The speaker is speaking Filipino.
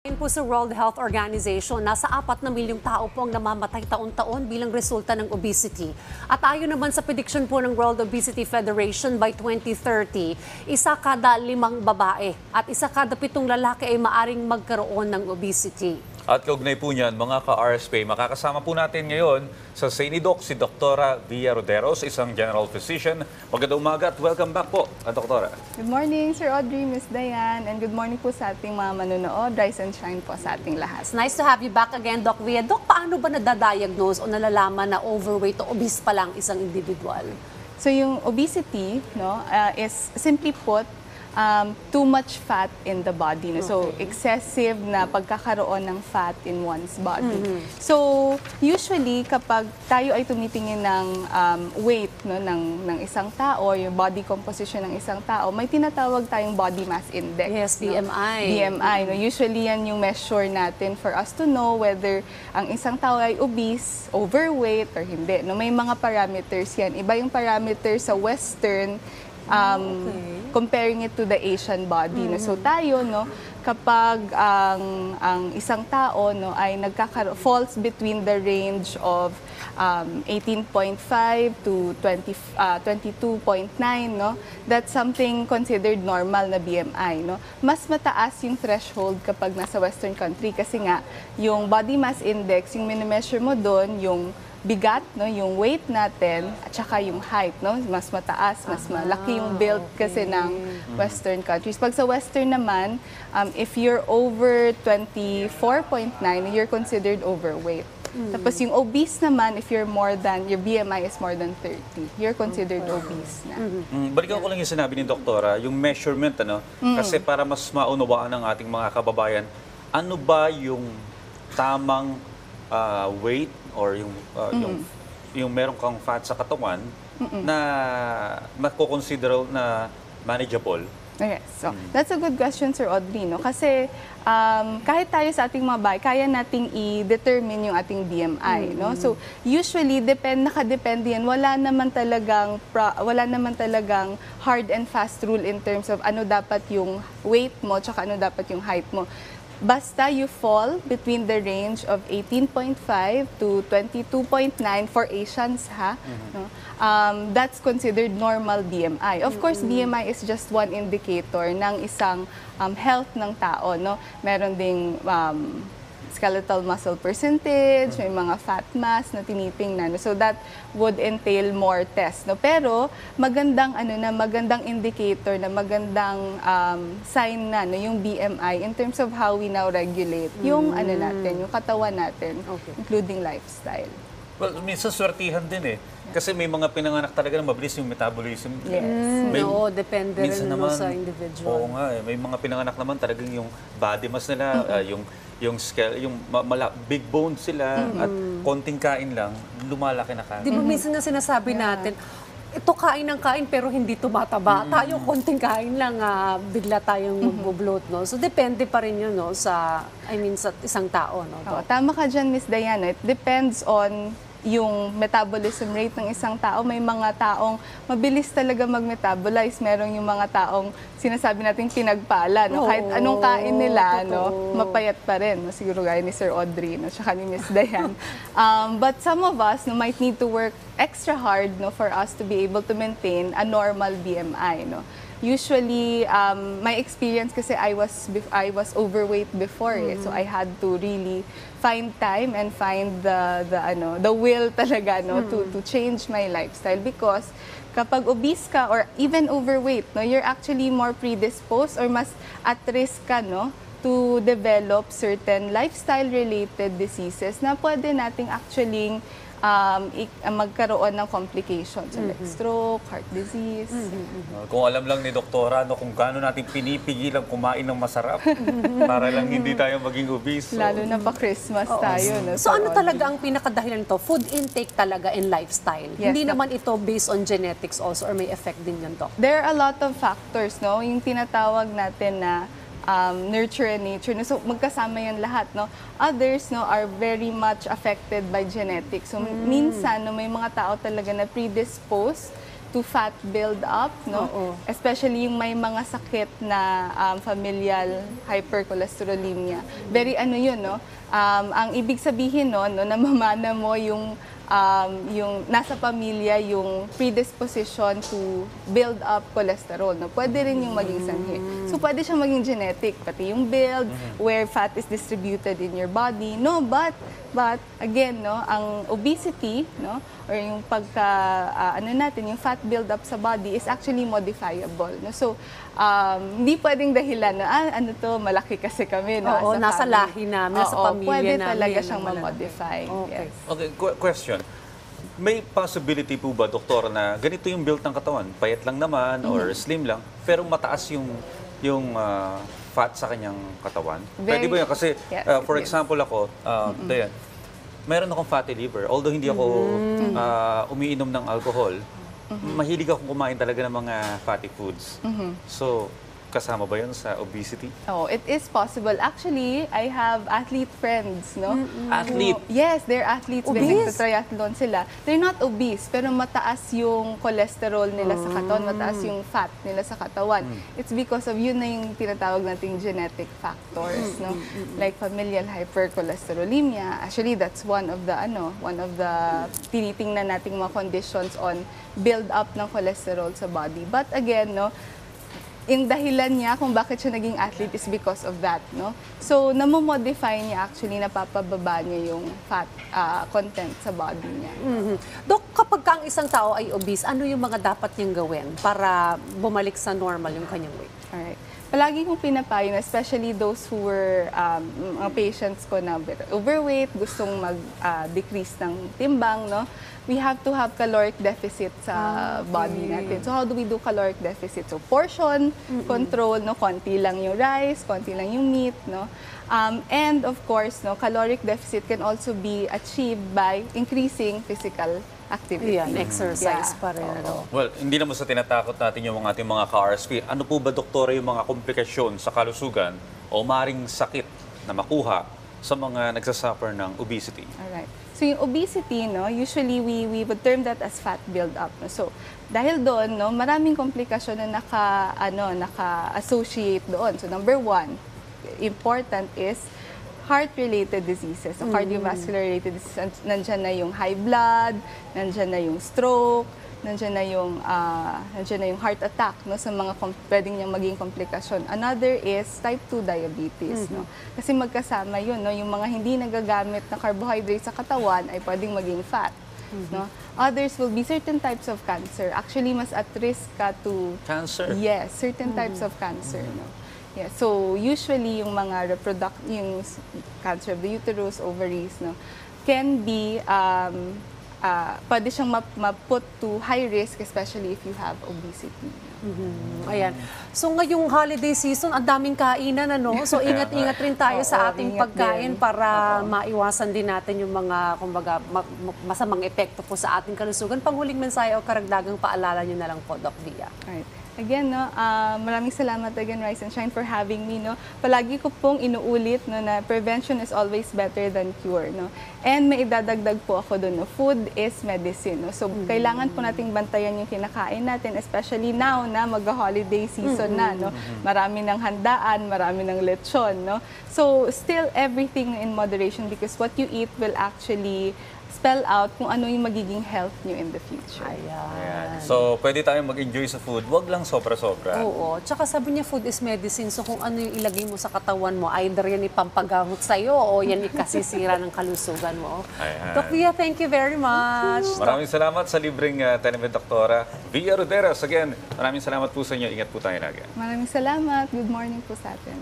Ayon po sa World Health Organization, nasa 4 na milyong tao po ang namamatay taon-taon bilang resulta ng obesity. At ayon naman sa prediction po ng World Obesity Federation, by 2030, isa kada 5 babae at isa kada 7 lalaki ay maaring magkaroon ng obesity. At kaugnay po niyan, mga ka-RSP, makakasama po natin ngayon sa Sinidoc si Dr. Via Roderos, isang general physician. Magandang umaga at welcome back po, Doktora. Good morning, Sir Audrey, Miss Diane, and good morning po sa ating mga manonood. Rise and shine po sa ating lahat. It's nice to have you back again, Doc Via. Doc, paano ba nadadiagnose o nalalaman na overweight o obese pa lang isang individual? So yung obesity is simply put, too much fat in the body. No? So, excessive na pagkakaroon ng fat in one's body. So, usually, kapag tayo ay tumitingin ng weight ng isang tao, yung body composition ng isang tao, may tinatawag tayong body mass index. Yes, BMI. BMI. No? Usually, yan yung measure natin for us to know whether ang isang tao ay obese, overweight, or hindi. No? May mga parameters yan. Iba yung parameters sa Western, comparing it to the Asian body. No? So tayo, kapag ang isang tao ay falls between the range of 18.5 to 22.9, that's something considered normal na BMI. Mas mataas yung threshold kapag nasa Western country kasi nga yung body mass index, yung minimeasure mo doon, yung bigat, yung weight natin, at saka yung height, mas mataas, mas malaki yung build kasi ng Western countries. Pag sa Western naman, if you're over 24.9, you're considered overweight. Tapos yung obese naman, if you're your BMI is more than 30, you're considered obese na. Balikan ko lang yung sinabi ni Doktora, yung measurement, kasi para mas maunawaan ng ating mga kababayan, ano ba yung tamang weight or yung meron kang fat sa katawan na mako-consider na manageable? Yes. So, that's a good question, Sir Audrey. Kasi kahit tayo sa ating mga bahay, kaya nating i-determine yung ating BMI. So, usually, nakadepende yan. Wala naman talagang hard and fast rule in terms of ano dapat yung weight mo tsaka ano dapat yung height mo. Basta you fall between the range of 18.5 to 22.9 for Asians, that's considered normal BMI. Of course, BMI is just one indicator ng isang health ng tao. Meron ding skeletal muscle percentage, may mga fat mass na tinitingnan. So that would entail more tests. Pero magandang magandang indicator na magandang sign na yung BMI in terms of how we now regulate yung natin, yung katawan natin, including lifestyle. Well, minsan swertihan din Kasi may mga pinanganak talaga na mabilis yung metabolism. Yes. Depende rin sa individual. Oo nga may mga pinanganak naman talagang yung body mass nila, yung scale, big bone sila at konting kain lang, lumalaki na ka. Di ba minsan na sinasabi natin, ito kain ng kain pero hindi tumataba. Tayo konting kain lang, bigla tayong mag-bloat. So depende pa rin yun sa isang tao. Tama ka dyan, Miss Diana. It depends on yung metabolism rate ng isang tao. May mga taong mabilis talaga mag-metabolize. Meron yung mga taong sinasabi natin pinagpala. Kahit anong kain nila, mapayat pa rin. Siguro gaya ni Sir Audrey, tsaka ni Miss Diane. But some of us might need to work extra hard for us to be able to maintain a normal BMI. Usually, my experience kasi I was overweight before, so I had to really find time and find the will talaga to change my lifestyle because kapag obese ka or even overweight, you're actually more predisposed or mas at risk ka to develop certain lifestyle-related diseases na pwede nating actually magkaroon ng complications like stroke, heart disease. Kung alam lang ni Doktora kung gaano natin pinipigilan kumain ng masarap para lang hindi tayo maging obese. Lalo na pa Christmas tayo. So ano talaga ang pinakadahilan nito? Food intake talaga and lifestyle. Yes, Hindi naman ito based on genetics also or may effect din yan, Doc? There are a lot of factors, yung tinatawag natin na nurture and nature. So, magkasama yan lahat. Others are very much affected by genetics. So, minsan, may mga tao talaga na predisposed to fat build-up, no? Oo. Especially yung may mga sakit na familial hypercholesterolemia. Very ano yun, no? Ang ibig sabihin, no, namamana mo yung nasa pamilya yung predisposition to build up cholesterol. No? Pwede rin yung maging sanhi. So, pwede siyang maging genetic, pati yung build, where fat is distributed in your body. No, but again, no, ang obesity, no, or yung yung fat build up sa body is actually modifiable. No? So, hindi pwedeng dahilan na, malaki kasi kami. No, Oo, as a nasa family. lahi namin, nasa Oo, pamilya pwede namin. talaga yan siyang ang malalaki. ma-modify. Okay. Yes. Okay, question. May possibility po ba, doktor, na ganito yung build ng katawan? Payat lang naman or slim lang, pero mataas yung fat sa kanyang katawan? Pwede ba yun? Kasi, Yes, for it is. example ako, Dayan, meron akong fatty liver. Although hindi ako umiinom ng alcohol, mahilig akong kumain talaga ng mga fatty foods. So, kasama ba yun sa obesity? Oh, it is possible. Actually, I have athlete friends, no? Athlete? Yes, they're athletes. Obese? Nagtatriathlon sila. They're not obese, pero mataas yung cholesterol nila sa katawan, mataas yung fat nila sa katawan. It's because of yun na yung tinatawag nating genetic factors, no? Like familial hypercholesterolemia. Actually, that's one of the tinitingnan nating mga conditions on build up ng cholesterol sa body. But again, no, yung dahilan niya kung bakit siya naging athlete is because of that, no? So, namomodify niya actually, napapababa niya yung fat content sa body niya. Dok, kapag ka ang isang tao ay obese, ano yung mga dapat niyang gawin para bumalik sa normal yung kanyang weight? Alright. Palagi kong pinapayo, especially those who were mga patients ko na overweight, gustong mag-decrease ng timbang, no? We have to have caloric deficit sa body natin. So how do we do caloric deficit? So portion control, no? Konti lang yung rice, konti lang yung meat, no? And of course, no, caloric deficit can also be achieved by increasing physical activity. Yan, exercise Yeah. pa rin. Ano? Well, hindi naman sa tinatakot natin yung ating mga ka-RSP. Ano po ba, doktora, yung mga komplikasyon sa kalusugan o maring sakit na makuha sa mga nagsasuffer ng obesity? Alright. So yung obesity, no, usually we would term that as fat build-up. No? So dahil doon, no, maraming komplikasyon na naka-associate doon. So number one, important is heart-related diseases. So cardiovascular-related diseases, nandyan na yung high blood, nandyan na yung stroke, nandyan na yung heart attack, no, sa mga pwedeng niyang maging komplikasyon. Another is type 2 diabetes, no. Kasi magkasama yun, no, yung mga hindi nagagamit na carbohydrates sa katawan ay pwedeng maging fat, no. Others will be certain types of cancer. Actually, mas at risk ka to Cancer? Yes, certain types of cancer, no. Yeah, so usually yung mga yung cancer of the uterus, ovaries, no, can be pwede siyang ma-put to high risk, especially if you have obesity. Ayan. So ngayong holiday season, ang daming kainan, ano? So ingat-ingat rin tayo sa Oo, ating ingat pagkain din. para maiwasan din natin yung mga, kumbaga, masamang epekto po sa ating kalusugan. Panghuling mensahe o karagdagang paalala nyo na lang po, Doc Via. Right. Again, no, maraming salamat again, Rise and Shine, for having me. No? Palagi ko pong inuulit, no, na prevention is always better than cure. No? And may idadagdag po ako doon, no? Food is medicine. No? So, kailangan po nating bantayan yung kinakain natin, especially now na mag-holiday season na. No? Marami ng handaan, marami ng lechon. No? So, still everything in moderation because what you eat will actually spell out kung ano yung magiging health nyo in the future. Ayan. So, pwede tayong mag-enjoy sa food. Wag lang sobra-sobra. Oo. Tsaka sabi niya, food is medicine. So kung ano yung ilagay mo sa katawan mo, either yan ipampagamot sa'yo o yan ikasisira ng kalusugan mo. Ayan. Doc Via, thank you very much. Maraming salamat sa libreng telemed, Doktora Via Roderas. Again, maraming salamat po sa inyo. Ingat po tayo lagi. Maraming salamat. Good morning po sa atin.